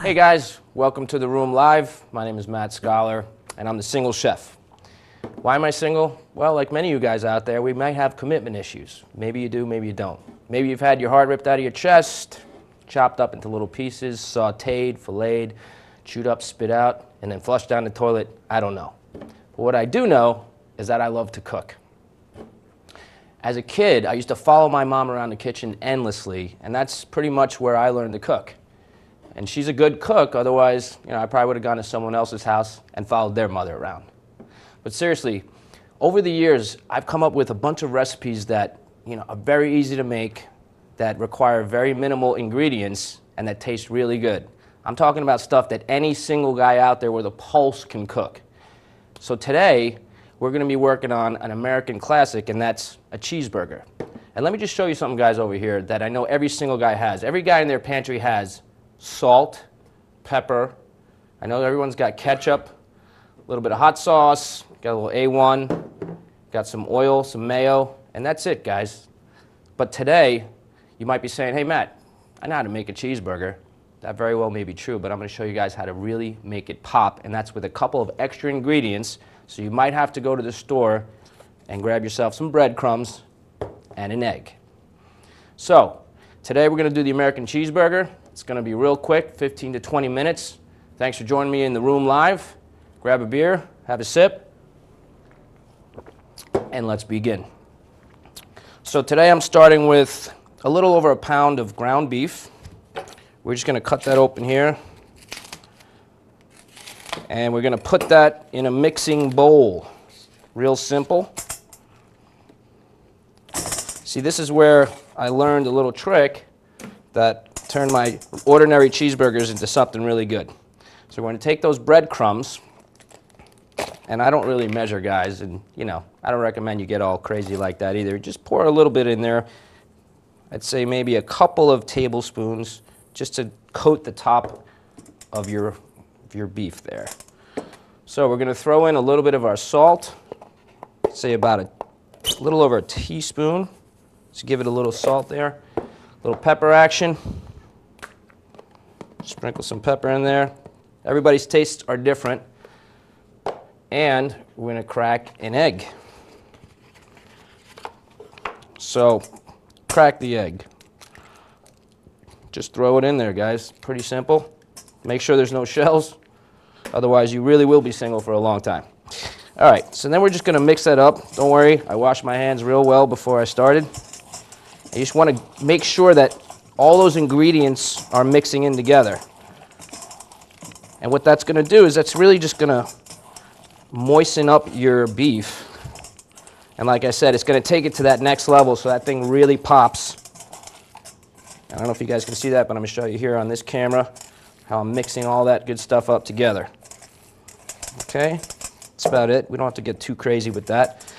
Hey guys, welcome to The Room Live. My name is Matt Skollar, and I'm the single chef. Why am I single? Well, like many of you guys out there, we might have commitment issues. Maybe you do, maybe you don't. Maybe you've had your heart ripped out of your chest, chopped up into little pieces, sauteed, filleted, chewed up, spit out, and then flushed down the toilet. I don't know. But what I do know is that I love to cook. As a kid, I used to follow my mom around the kitchen endlessly, and that's pretty much where I learned to cook. And she's a good cook, otherwise, I probably would have gone to someone else's house and followed their mother around. But seriously, over the years, I've come up with a bunch of recipes that, are very easy to make, that require very minimal ingredients, and that taste really good. I'm talking about stuff that any single guy out there with a pulse can cook. So today, we're going to be working on an American classic, and that's a cheeseburger. And let me just show you something, guys, over here that I know every single guy has. Every guy in their pantry has salt, pepper. I know everyone's got ketchup, a little bit of hot sauce, got a little A1, got some oil, some mayo, and that's it, guys. But today, you might be saying, hey, Matt, I know how to make a cheeseburger. That very well may be true, but I'm going to show you guys how to really make it pop, and that's with a couple of extra ingredients. So you might have to go to the store and grab yourself some breadcrumbs and an egg. So today we're going to do the American cheeseburger. It's going to be real quick, 15 to 20 minutes. Thanks for joining me in the room live. Grab a beer, have a sip, and let's begin. So today I'm starting with a little over a pound of ground beef. We're just going to cut that open here. And we're going to put that in a mixing bowl. Real simple. See, this is where I learned a little trick that turned my ordinary cheeseburgers into something really good. So we're going to take those breadcrumbs, and I don't really measure, guys, and I don't recommend you get all crazy like that either. Just pour a little bit in there. I'd say maybe a couple of tablespoons just to coat the top of your beef there. So we're going to throw in a little bit of our salt, say about a little over a teaspoon. Just give it a little salt there. A little pepper action. Sprinkle some pepper in there. Everybody's tastes are different. And we're going to crack an egg. So crack the egg. Just throw it in there, guys. Pretty simple. Make sure there's no shells. Otherwise, you really will be single for a long time. All right, so then we're just going to mix that up. Don't worry, I washed my hands real well before I started. You just want to make sure that all those ingredients are mixing in together. And what that's going to do is that's really just going to moisten up your beef. And like I said, it's going to take it to that next level so that thing really pops. I don't know if you guys can see that, but I'm going to show you here on this camera how I'm mixing all that good stuff up together. Okay, that's about it. We don't have to get too crazy with that.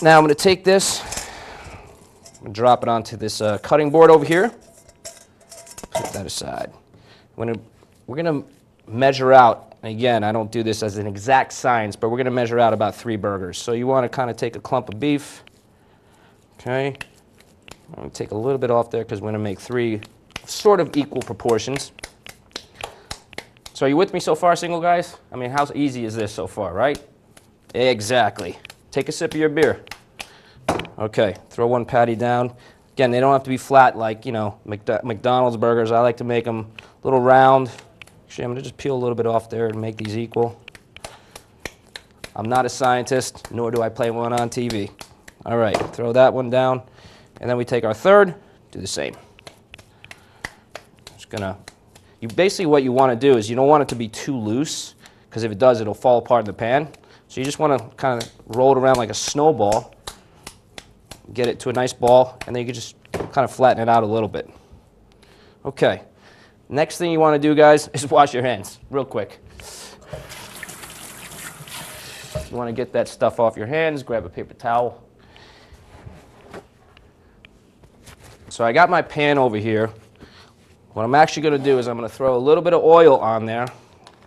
Now I'm going to take this and drop it onto this cutting board over here. Put that aside. We're going to measure out, and again, I don't do this as an exact science, but we're going to measure out about 3 burgers. So you want to kind of take a clump of beef. Okay. I'm going to take a little bit off there because we're going to make 3 sort of equal proportions. So are you with me so far, single guys? I mean, how easy is this so far, right? Exactly. Take a sip of your beer. Okay, throw one patty down. Again, they don't have to be flat like, McDonald's burgers. I like to make them a little round. Actually, I'm going to just peel a little bit off there and make these equal. I'm not a scientist, nor do I play one on TV. All right, throw that one down. And then we take our third, do the same. Basically what you want to do is you don't want it to be too loose, because if it does, it'll fall apart in the pan. So you just want to kind of roll it around like a snowball, get it to a nice ball, and then you can just kind of flatten it out a little bit. Okay, next thing you want to do, guys, is wash your hands real quick. You want to get that stuff off your hands, grab a paper towel. So I got my pan over here. What I'm actually going to do is I'm going to throw a little bit of oil on there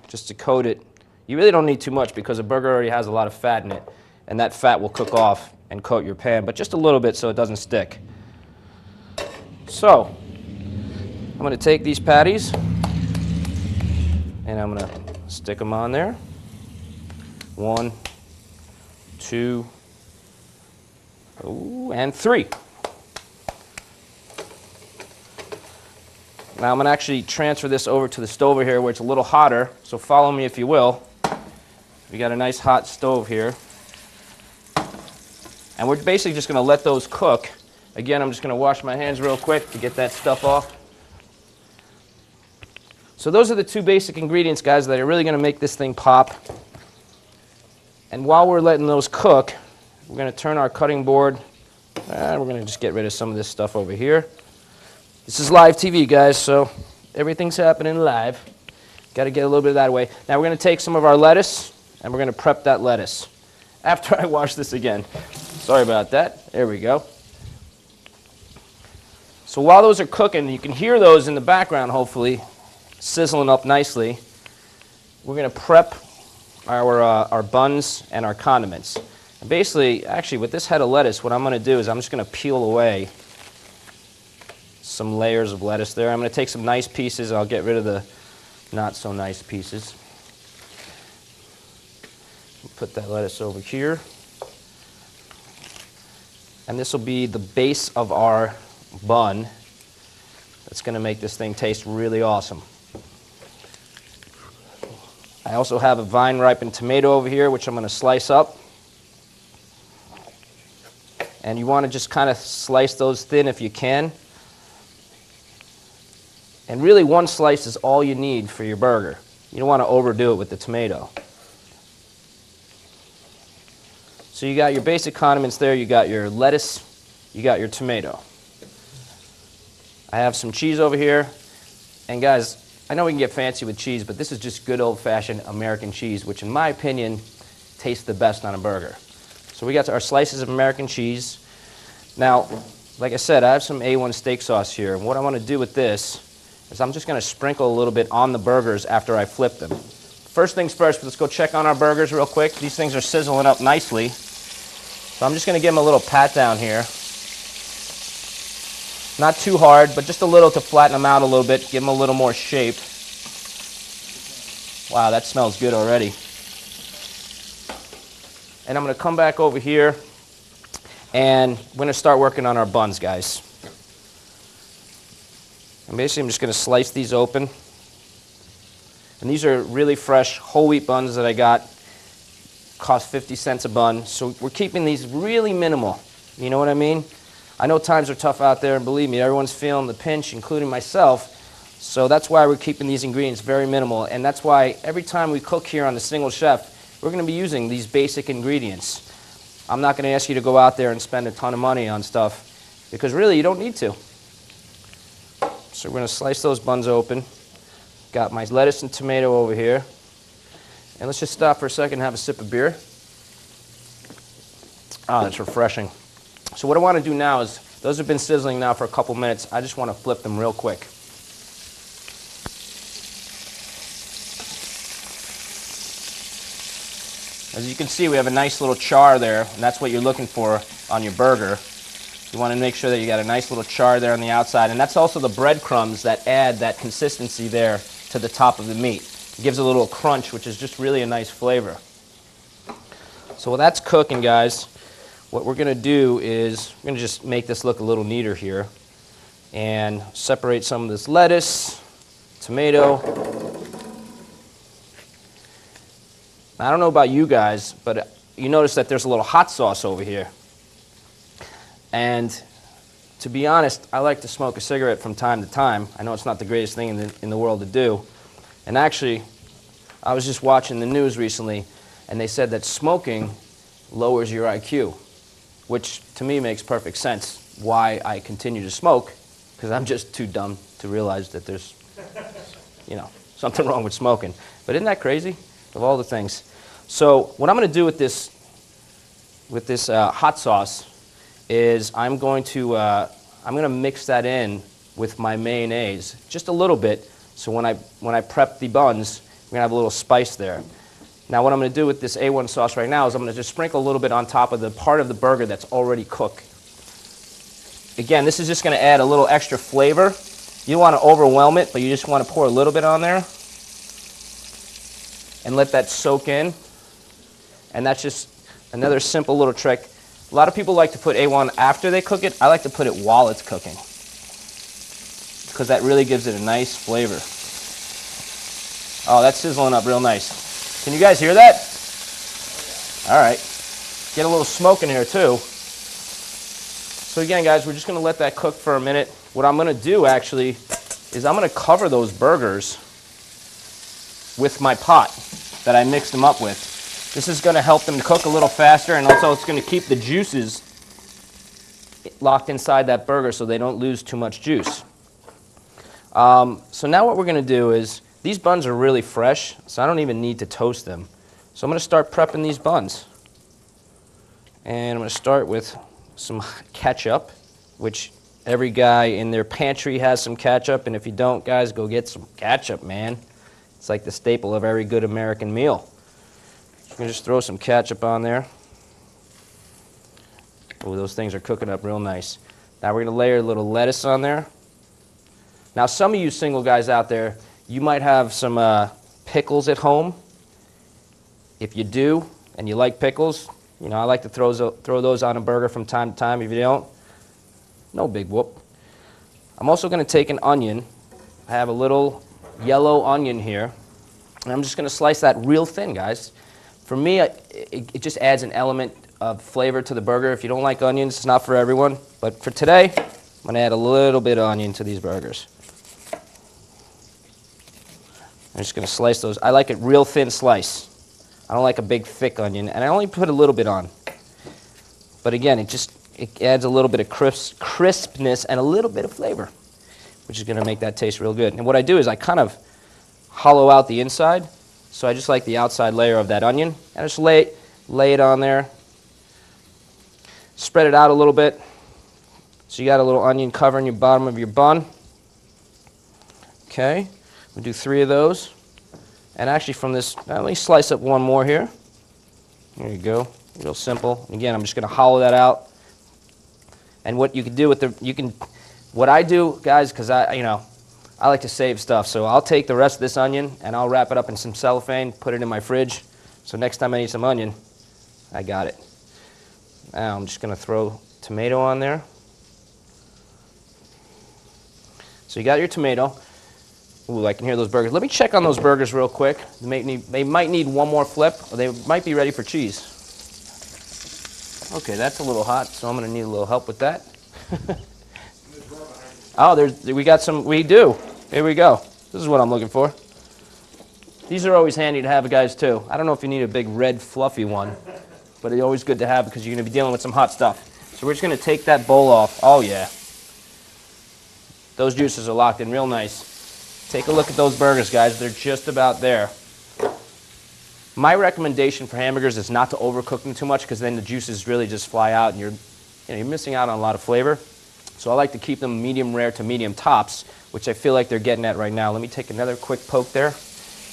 just to coat it. You really don't need too much because a burger already has a lot of fat in it, and that fat will cook off and coat your pan, but just a little bit so it doesn't stick. So I'm going to take these patties, And I'm going to stick them on there. 1, 2, and 3. Now I'm going to actually transfer this over to the stove over here where it's a little hotter, so follow me if you will. We got a nice hot stove here. And we're basically just going to let those cook. Again, I'm just going to wash my hands real quick to get that stuff off. So those are the two basic ingredients, guys, that are really going to make this thing pop. And while we're letting those cook, we're going to turn our cutting board. We're going to just get rid of some of this stuff over here. This is live TV, guys, so everything's happening live. Got to get a little bit of that away. Now we're going to take some of our lettuce, and we're going to prep that lettuce. After I wash this again. Sorry about that. There we go. So while those are cooking, you can hear those in the background, hopefully, sizzling up nicely. We're going to prep our buns and our condiments. And basically, actually, with this head of lettuce, what I'm going to do is I'm just going to peel away some layers of lettuce there. I'm going to take some nice pieces. I'll get rid of the not so nice pieces. Put that lettuce over here. And this will be the base of our bun. That's going to make this thing taste really awesome. I also have a vine-ripened tomato over here, which I'm going to slice up. And you want to just kind of slice those thin if you can. And really, one slice is all you need for your burger. You don't want to overdo it with the tomato. So you got your basic condiments there. You got your lettuce. You got your tomato. I have some cheese over here. And guys, I know we can get fancy with cheese, but this is just good old-fashioned American cheese, which in my opinion tastes the best on a burger. So we got our slices of American cheese. Now, like I said, I have some A1 steak sauce here. And what I want to do with this is I'm just going to sprinkle a little bit on the burgers after I flip them. First things first, let's go check on our burgers real quick. These things are sizzling up nicely. So I'm just going to give them a little pat down here. Not too hard, but just a little to flatten them out a little bit, give them a little more shape. Wow, that smells good already. And I'm going to come back over here, and we're going to start working on our buns, guys. And basically, I'm just going to slice these open. And these are really fresh whole wheat buns that I got. Cost 50 cents a bun. So we're keeping these really minimal. You know what I mean? I know times are tough out there, and believe me, everyone's feeling the pinch, including myself. So that's why we're keeping these ingredients very minimal. And that's why every time we cook here on the Single Chef, we're going to be using these basic ingredients. I'm not going to ask you to go out there and spend a ton of money on stuff, because really you don't need to. So we're going to slice those buns open. Got my lettuce and tomato over here. And let's just stop for a second and have a sip of beer. Ah, that's refreshing. So what I want to do now is, those have been sizzling now for a couple minutes. I just want to flip them real quick. As you can see, we have a nice little char there, and that's what you're looking for on your burger. You want to make sure that you got a nice little char there on the outside, and that's also the breadcrumbs that add that consistency there to the top of the meat. It gives a little crunch, which is just really a nice flavor. So while that's cooking, guys, what we're going to do is we're going to just make this look a little neater here and separate some of this lettuce, tomato. Now, I don't know about you guys, but you notice that there's a little hot sauce over here. And to be honest, I like to smoke a cigarette from time to time. I know it's not the greatest thing in the world to do. And actually, I was just watching the news recently, and they said that smoking lowers your IQ, which to me makes perfect sense why I continue to smoke, because I'm just too dumb to realize that there's, something wrong with smoking. But isn't that crazy? Of all the things. So what I'm going to do with this hot sauce is I'm going to mix that in with my mayonnaise just a little bit, so when I prep the buns, we're going to have a little spice there. Now what I'm going to do with this A1 sauce right now is I'm going to just sprinkle a little bit on top of the part of the burger that's already cooked. Again, this is just going to add a little extra flavor. You don't want to overwhelm it, but you just want to pour a little bit on there. and let that soak in. And that's just another simple little trick. A lot of people like to put A1 after they cook it. I like to put it while it's cooking, because that really gives it a nice flavor. Oh, that's sizzling up real nice. Can you guys hear that? All right. Get a little smoke in here too. So again, guys, we're just going to let that cook for a minute. What I'm going to do actually is I'm going to cover those burgers with my pot that I mixed them up with. This is going to help them cook a little faster, and also it's going to keep the juices locked inside that burger so they don't lose too much juice. So now what we're going to do is, these buns are really fresh, so I don't even need to toast them. So I'm going to start prepping these buns. And I'm going to start with some ketchup, which every guy in their pantry has some ketchup, and if you don't, guys, go get some ketchup, man. It's like the staple of every good American meal. I'm going to just throw some ketchup on there. Oh, those things are cooking up real nice. Now we're going to layer a little lettuce on there. Now some of you single guys out there, you might have some pickles at home. If you do, and you like pickles, you know, I like to throw those on a burger from time to time. If you don't, no big whoop. I'm also going to take an onion. I have a little yellow onion here, and I'm just going to slice that real thin, guys. For me, it just adds an element of flavor to the burger. If you don't like onions, it's not for everyone. But for today, I'm going to add a little bit of onion to these burgers. I'm just going to slice those. I like it real thin slice. I don't like a big thick onion, and I only put a little bit on. But again, it adds a little bit of crispness and a little bit of flavor, which is going to make that taste real good. And what I do is I kind of hollow out the inside, so I just like the outside layer of that onion, and I just lay it on there. Spread it out a little bit, so you got a little onion covering your bottom of your bun. Okay, we'll do 3 of those. And actually from this, let me slice up one more here. There you go, real simple. Again, I'm just going to hollow that out. And what you can do with what I do, guys, because I like to save stuff. So I'll take the rest of this onion and I'll wrap it up in some cellophane, put it in my fridge. So next time I need some onion, I got it. Now I'm just going to throw tomato on there. So you got your tomato. Ooh, I can hear those burgers. Let me check on those burgers real quick. They might need one more flip, or they might be ready for cheese. Okay, that's a little hot, so I'm going to need a little help with that. Oh, we got some. We do. Here we go. This is what I'm looking for. These are always handy to have, guys, too. I don't know if you need a big red fluffy one, but it's always good to have because you're going to be dealing with some hot stuff. So we're just going to take that bowl off. Oh, yeah. Those juices are locked in real nice. Take a look at those burgers, guys. They're just about there. My recommendation for hamburgers is not to overcook them too much, because then the juices really just fly out and you're missing out on a lot of flavor. So I like to keep them medium rare to medium tops, which I feel like they're getting at right now. Let me take another quick poke there.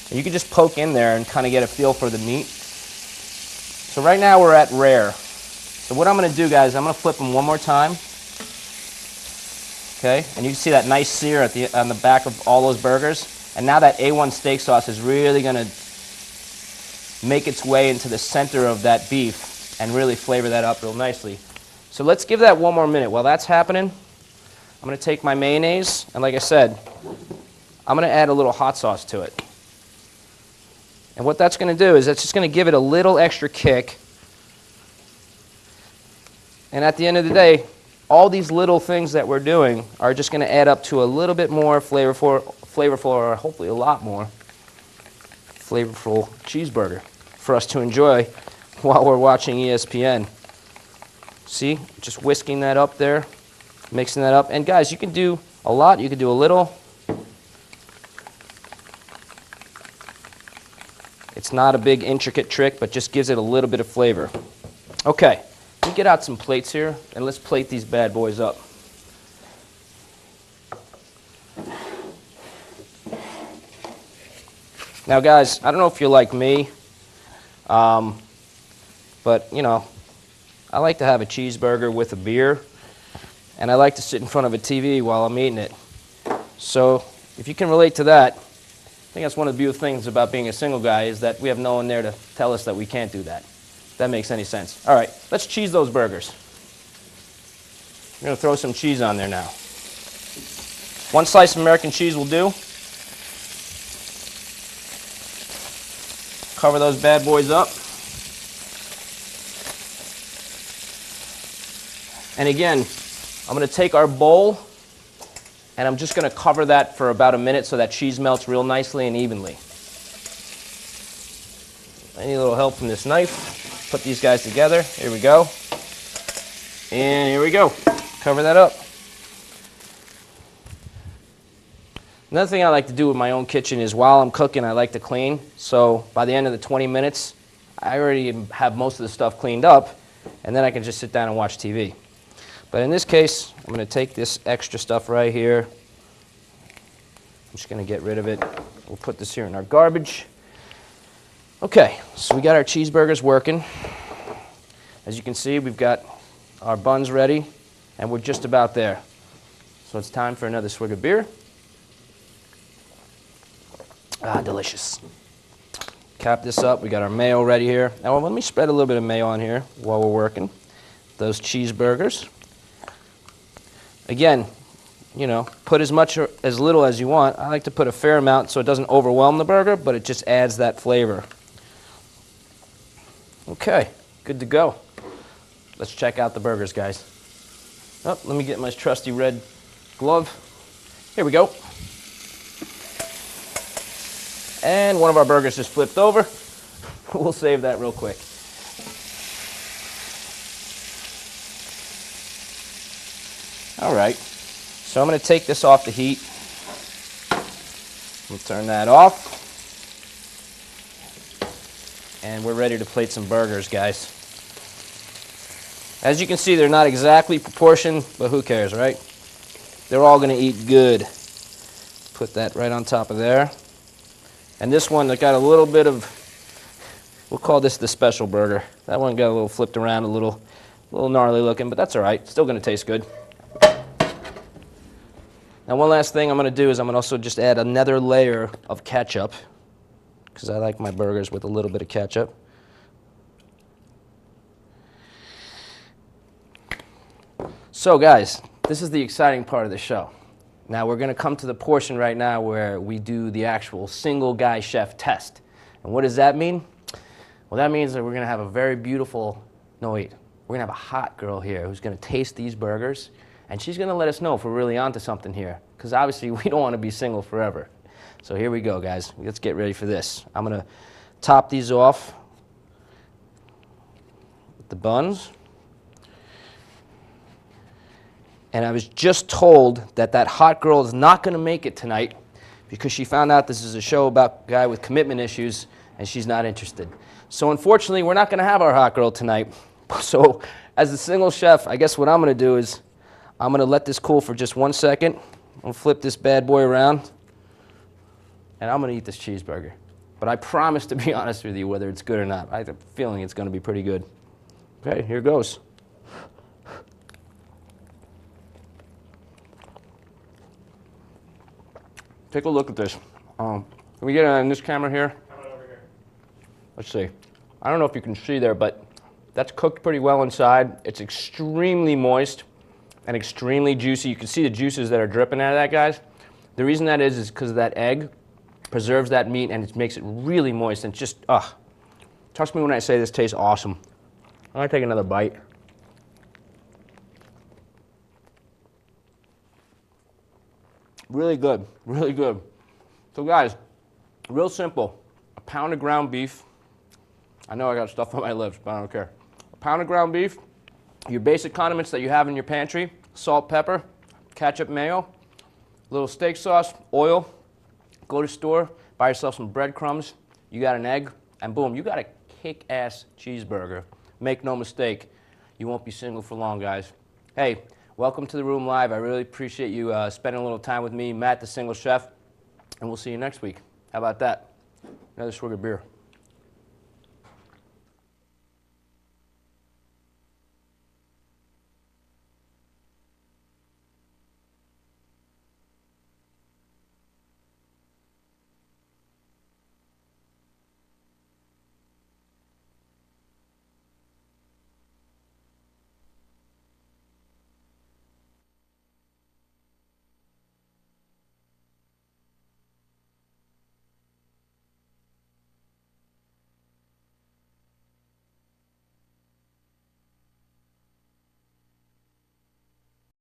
And you can just poke in there and kind of get a feel for the meat. So right now we're at rare. So what I'm going to do, guys, I'm going to flip them one more time. Okay, and you can see that nice sear on the back of all those burgers. And now that A1 steak sauce is really going to make its way into the center of that beef and really flavor that up real nicely. So let's give that one more minute. While that's happening, I'm going to take my mayonnaise, and like I said, I'm going to add a little hot sauce to it. And what that's going to do is it's just going to give it a little extra kick. And at the end of the day, all these little things that we're doing are just going to add up to a little bit more flavorful, or hopefully a lot more flavorful cheeseburger for us to enjoy while we're watching ESPN. See, just whisking that up there, mixing that up. And guys, you can do a lot, you can do a little. It's not a big intricate trick, but just gives it a little bit of flavor. Okay. Let me get out some plates here, and let's plate these bad boys up. Now, guys, I don't know if you're like me, but, you know, I like to have a cheeseburger with a beer, and I like to sit in front of a TV while I'm eating it. So if you can relate to that, think that's one of the beautiful things about being a single guy is that we have no one there to tell us that we can't do that. If that makes any sense. All right, let's cheese those burgers. I'm going to throw some cheese on there now. One slice of American cheese will do. Cover those bad boys up. And again, I'm going to take our bowl and I'm just going to cover that for about a minute so that cheese melts real nicely and evenly. I need a little help from this knife. Put these guys together. Here we go. And here we go. Cover that up. Another thing I like to do with my own kitchen is while I'm cooking, I like to clean. So by the end of the 20 minutes, I already have most of the stuff cleaned up, and then I can just sit down and watch TV. But in this case, I'm going to take this extra stuff right here. I'm just going to get rid of it. We'll put this here in our garbage. Okay, so we got our cheeseburgers working. As you can see, we've got our buns ready, and we're just about there. So it's time for another swig of beer. Ah, delicious. Cap this up. We got our mayo ready here. Now let me spread a little bit of mayo on here while we're working. Those cheeseburgers. Again, you know, put as much or as little as you want. I like to put a fair amount so it doesn't overwhelm the burger, but it just adds that flavor. Okay, good to go. Let's check out the burgers, guys. Oh, let me get my trusty red glove. Here we go. And one of our burgers just flipped over. We'll save that real quick. All right, so I'm going to take this off the heat. We'll turn that off. And we're ready to plate some burgers, guys. As you can see, they're not exactly proportioned, but who cares, right? They're all going to eat good. Put that right on top of there. And this one that got a little bit of, we'll call this the special burger. That one got a little flipped around, a little gnarly looking, but that's all right. Still going to taste good. Now one last thing I'm going to do is I'm going to also just add another layer of ketchup, because I like my burgers with a little bit of ketchup. So guys, this is the exciting part of the show. Now we're going to come to the portion right now where we do the actual single guy chef test. And what does that mean? Well, that means that we're going to have a very beautiful, no wait, we're going to have a hot girl here who's going to taste these burgers, and she's going to let us know if we're really onto something here, because obviously we don't want to be single forever. So here we go, guys. Let's get ready for this. I'm going to top these off with the buns. And I was just told that that hot girl is not going to make it tonight because she found out this is a show about a guy with commitment issues and she's not interested. So unfortunately, we're not going to have our hot girl tonight. So as a single chef, I guess what I'm going to do is I'm going to let this cool for just 1 second. I'm going to flip this bad boy around and I'm going to eat this cheeseburger. But I promise to be honest with you whether it's good or not. I have a feeling it's going to be pretty good. Okay, here goes. Take a look at this. Can we get it on this camera here? How about over here? Let's see. I don't know if you can see there, but that's cooked pretty well inside. It's extremely moist and extremely juicy. You can see the juices that are dripping out of that, guys. The reason that is because that egg preserves that meat and it makes it really moist and just, trust me when I say this tastes awesome. I'm gonna take another bite. Really good, really good. So guys, real simple. A pound of ground beef. I know I got stuff on my lips, but I don't care. A pound of ground beef, your basic condiments that you have in your pantry, salt, pepper, ketchup, mayo, a little steak sauce, oil. Go to the store, buy yourself some breadcrumbs, you got an egg, and boom, you got a kick-ass cheeseburger. Make no mistake, you won't be single for long, guys. Hey, welcome to the Room Live. I really appreciate you spending a little time with me, Matt, the single chef, and we'll see you next week. How about that? Another swig of beer.